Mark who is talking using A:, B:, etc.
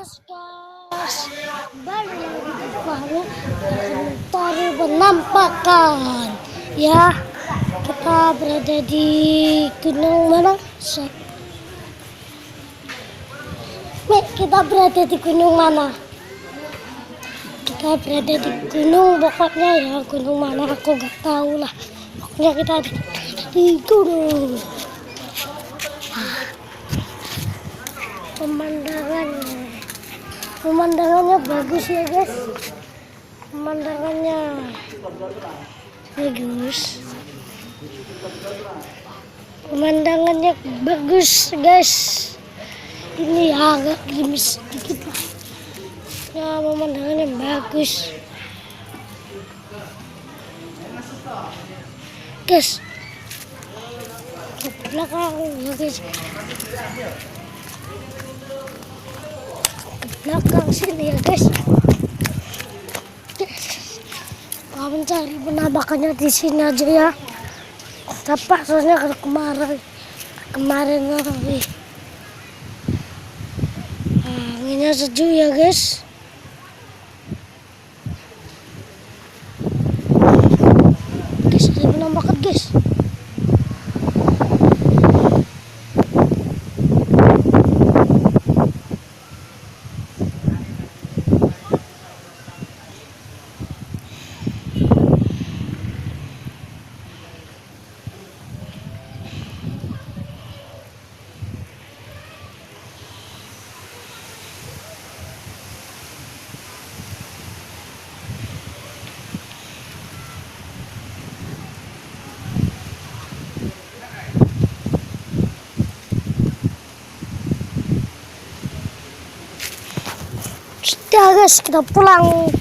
A: Guys, baru lagi di Fahmi akan mencari penampakan. Ya, kita berada di gunung mana? Kita berada di gunung mana? Kita berada di gunung, pokoknya ya gunung mana aku nggak tahu lah. Pokoknya kita di gunung. Pemandangannya bagus ya guys, pemandangannya bagus guys. Ini agak gerimis sedikit lah ya, pemandangannya bagus guys. Ke belakang ya guys, belakang sini ya guys. Kita mencari penampakannya di sini aja ya. Tapi soalnya kemarin lagi anginnya sejuk ya guys. Guys, ada penampakan guys. Ya guys, kita pulang.